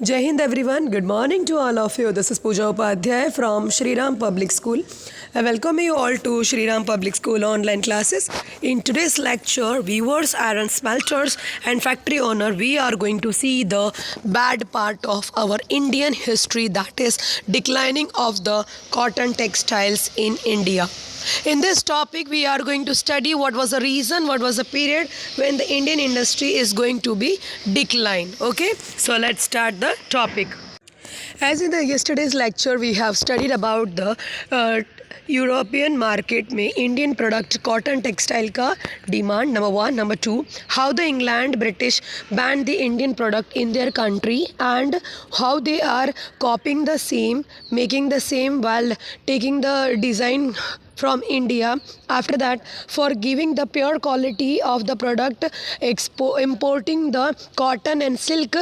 Jai Hind everyone, good morning to all of you. This is Pooja Upadhyay from Shri Ram Public School. I welcome you all to Shri Ram Public School online classes. In today's lecture, weavers, iron smelters and factory owner, we are going to see the bad part of our Indian history, that is declining of the cotton textiles in India. In this topic, we are going to study what was the reason, what was the period when the Indian industry is going to be decline. Okay, so let's start the topic. As in the yesterday's lecture, we have studied about the European market में Indian product cotton textile का demand number 1 number 2 how the England British ban the Indian product in their country and how they are copying the same making the same while taking the design from India. After that, for giving the pure quality of the product, importing the cotton and silk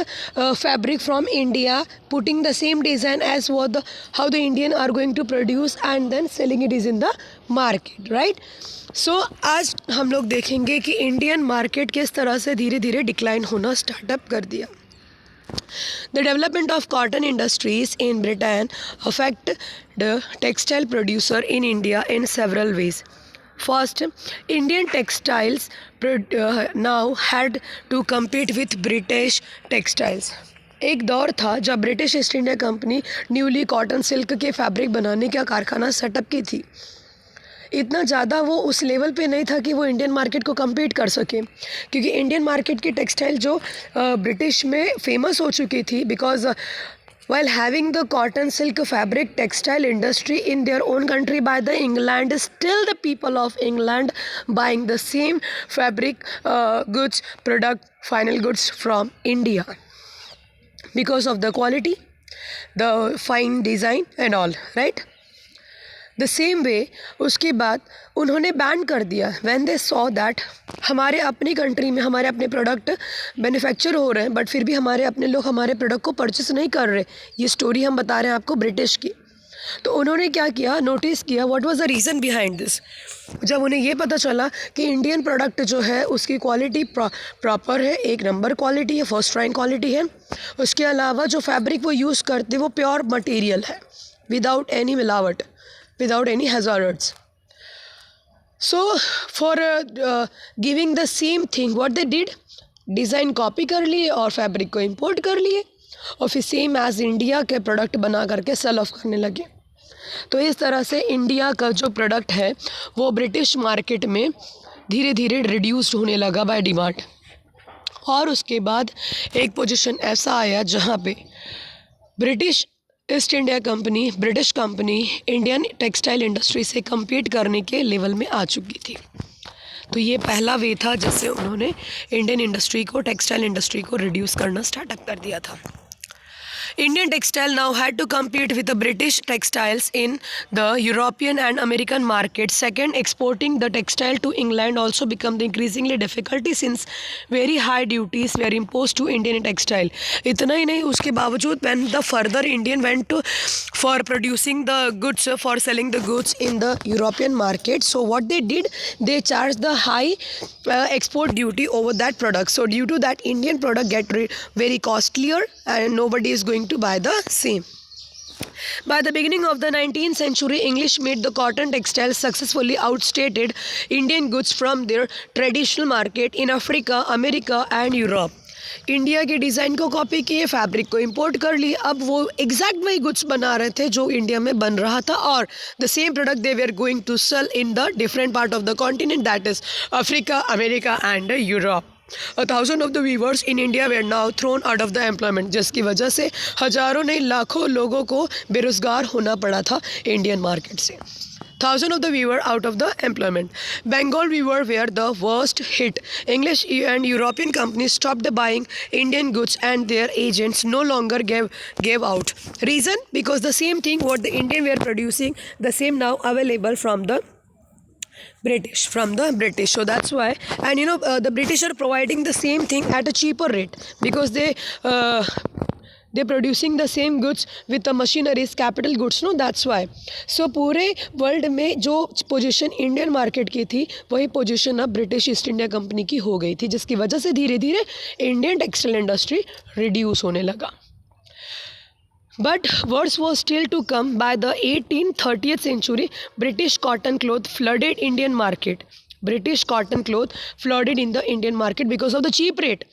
fabric from India, putting the same design as what how the Indian are going to produce and then selling it is in the market, right? So आज हम लोग देखेंगे कि Indian market किस तरह से धीरे धीरे डिक्लाइन होना स्टार्टअप कर दिया. The development of cotton industries in Britain affect the textile producer in India in several ways. First, Indian textiles now had to compete with British textiles. एक दौर था जब British East India company newly cotton silk के fabric बनाने का कारखाना setup की थी. इतना ज़्यादा वो उस लेवल पे नहीं था कि वो इंडियन मार्केट को कम्पीट कर सके, क्योंकि इंडियन मार्केट की टेक्सटाइल जो ब्रिटिश में फेमस हो चुकी थी because while having the cotton silk fabric textile industry in their own country by the England, still the people of England buying the same fabric goods product final goods from India because of the quality, the fine design and all, right? The same way उसके बाद उन्होंने ban कर दिया when they saw that हमारे अपनी country में हमारे अपने प्रोडक्ट मैन्युफैक्चर हो रहे हैं बट फिर भी हमारे अपने लोग हमारे प्रोडक्ट को परचेस नहीं कर रहे. ये स्टोरी हम बता रहे हैं आपको ब्रिटिश की. तो उन्होंने क्या किया, नोटिस किया what was the reason behind this. जब उन्हें ये पता चला कि इंडियन प्रोडक्ट जो है उसकी क्वालिटी प्रॉपर है, एक नंबर क्वालिटी है, फर्स्ट रैंक क्वालिटी है, उसके अलावा जो फैब्रिक वो यूज़ करते वो प्योर मटेरियल है विदाउट एनी मिलावट, without any hazards. So for giving the same thing, what they did, design copy कर लिए और फैब्रिक को इंपोर्ट कर लिए और फिर सेम एज इंडिया के प्रोडक्ट बना करके सेल ऑफ करने लगे. तो इस तरह से इंडिया का जो प्रोडक्ट है वो ब्रिटिश मार्केट में धीरे धीरे रिड्यूस्ड होने लगा बाय डिमांड. और उसके बाद एक पोजीशन ऐसा आया जहाँ पे British East India company, British company Indian textile industry से कम्पीट करने के लेवल में आ चुकी थी. तो ये पहला वे था जिससे उन्होंने इंडियन इंडस्ट्री को, टेक्सटाइल इंडस्ट्री को रिड्यूस करना स्टार्टअप कर दिया था. Indian textile now had to compete with the British textiles in the European and American market. Second, exporting the textile to England also become increasingly difficult since very high duties were imposed to Indian textile. इतना ही नहीं, उसके बावजूद when the further Indian went to for producing the goods, for selling the goods in the European market, so what they did, they charged the high export duty over that product. So due to that, Indian product get very costlier and nobody is going to buy the same. By the beginning of the 19th century, English made the cotton textiles successfully outstated Indian goods from their traditional market in Africa, America and Europe. India के design को copy किए, fabric को import कर लिए. अब वो exact वही goods बना रहे थे जो इंडिया में बन रहा था और the same product they were going to sell in the different part of the continent, that is Africa, America and Europe. 1000 of the weavers in India were now thrown out of the employment, जिसकी वजह से हज़ारों नहीं लाखों लोगों को बेरोज़गार होना पड़ा था इंडियन मार्केट से. 1000 of the weaver out of the employment. Bengal weaver were the worst hit. English and European companies stopped buying Indian goods and their agents no longer gave out. Reason? Because the same thing what the Indian were producing, the same now available from the British. So that's why, and the British are providing the same thing at a cheaper rate because they're producing the same goods with the machineries, capital goods, no, that's why. So पूरे world में जो position Indian market की थी वही position अब British East India company की हो गई थी, जिसकी वजह से धीरे धीरे इंडियन टेक्सटाइल इंडस्ट्री रिड्यूस होने लगा. But worse was still to come. By the 1830th century, British cotton cloth flooded Indian market. British cotton cloth flooded in the Indian market because of the cheap rate.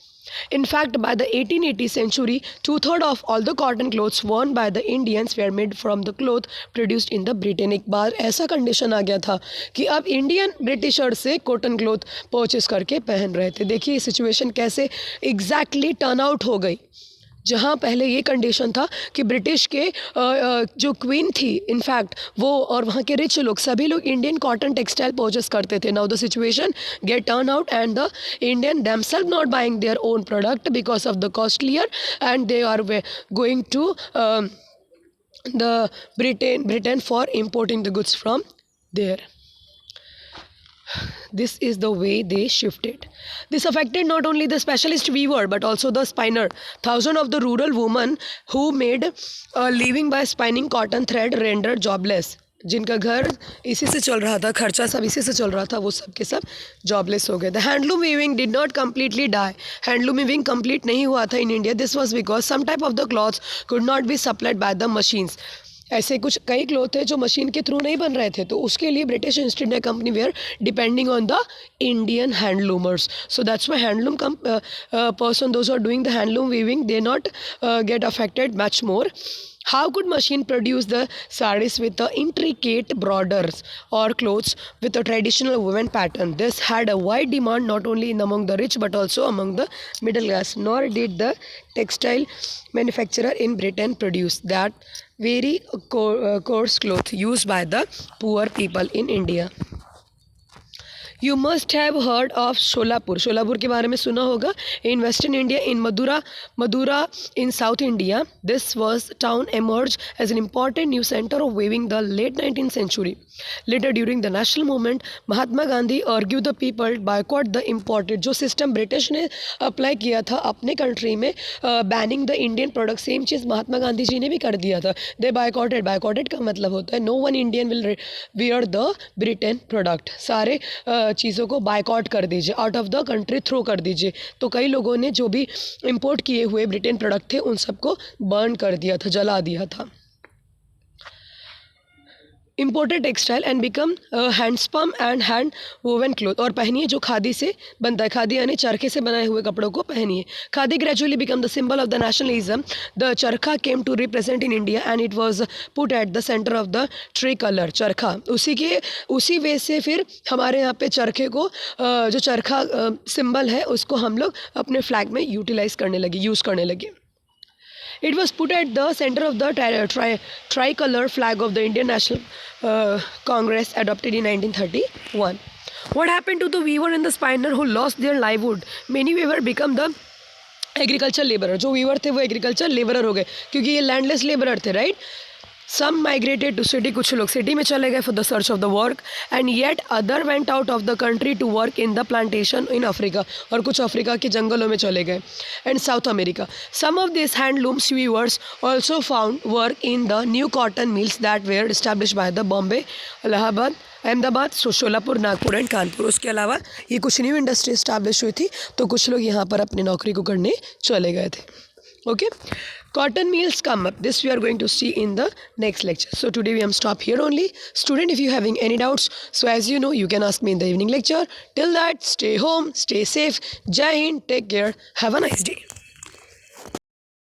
In fact, by the 1880th century, two-thirds of all the cotton clothes worn by the Indians were made from the cloth produced in the Britain. एक बार ऐसा condition आ गया था कि अब Indian britisher से cotton cloth purchase करके पहन रहे थे. देखिए सिचुएशन कैसे एग्जैक्टली टर्न आउट हो गई. जहाँ पहले ये कंडीशन था कि ब्रिटिश के जो क्वीन थी इनफैक्ट वो और वहाँ के रिच लोग सभी लोग इंडियन कॉटन टेक्सटाइल परचेस करते थे. Now the situation get turn out and the Indian themselves not buying their own product because of the costlier and they are going to the Britain for importing the goods from there. This is the way they shifted. This affected not only the specialist weaver but also the spinner. Thousands of the rural women who made a living by spinning cotton thread rendered jobless. जिनका घर इसी से चल रहा था, खर्चा सब इसी से चल रहा था, वो सब के सब जॉबलेस हो गए. The handloom weaving did not completely die. Handloom weaving complete नहीं हुआ था in India. This was because some type of the clothes could not be supplied by the machines. ऐसे कुछ कई क्लोथ है जो मशीन के थ्रू नहीं बन रहे थे, तो उसके लिए British East India company were depending on the Indian handloomers. So that's why handloom person those are doing the handloom weaving they not get affected much more. How could machine produce the sarees with the intricate borders or clothes with a traditional woven pattern? This had a wide demand not only among the rich but also among the middle class. Nor did the textile manufacturer in Britain produce that very coarse cloth used by the poor people in India. You must have heard of Sholapur. Sholapur के बारे में सुना होगा. In Western India, in Madura in South India, this was town emerged as an important new center of weaving the late 19th century. Later during the national movement, Mahatma Gandhi argued the people boycott the imported. जो system British ने apply किया था अपने country में banning the Indian product, same चीज़ महात्मा गांधी जी ने भी कर दिया था. दे बायकॉटेड का मतलब होता है no one Indian will wear the Britain product. सारे चीज़ों को बायकॉट कर दीजिए, out of the country throw कर दीजिए. तो कई लोगों ने जो भी इम्पोर्ट किए हुए ब्रिटेन प्रोडक्ट थे उन सबको बर्न कर दिया था, जला दिया था. Imported textile and become handspun and hand woven cloth. और पहनिए जो खादी से बनता है, खादी यानी चरखे से बनाए हुए कपड़ों को पहनिए. Khadi gradually become the symbol of the nationalism. The charkha came to represent in India and it was put at the centre of the tricolour. Charkha उसी वे से फिर हमारे यहाँ पे चरखे को जो चरखा सिंबल है उसको हम लोग अपने फ्लैग में यूटिलाइज करने लगे, यूज़ करने लगे. It was put at the center of the tricolor flag of the Indian National Congress adopted in 1931. What happened to the weaver and the spinner who lost their livelihood? Many weaver become the agriculture labourer. जो weaver थे वो agriculture labourer हो गए क्योंकि ये landless labourer थे, right. Some migrated to city. कुछ लोग सिटी में चले गए for the search of the work and yet other went out of the country to work in the plantation in Africa. और कुछ अफ्रीका के जंगलों में चले गए and South America. Some of this handlooms weavers also found work in the new cotton mills that were establish by the Bombay, Allahabad, Ahmedabad, Sholapur, Nagpur and Kanpur. उसके अलावा ये कुछ न्यू इंडस्ट्री इस्टेब्लिश हुई थी तो कुछ लोग यहाँ पर अपनी नौकरी को करने चले गए थे. Okay, cotton mills come up. This we are going to see in the next lecture. So today we am stop here only. Student, if you having any doubts, so as you know, you can ask me in the evening lecture. Till that, stay home, stay safe. Jai Hind, take care. Have a nice day.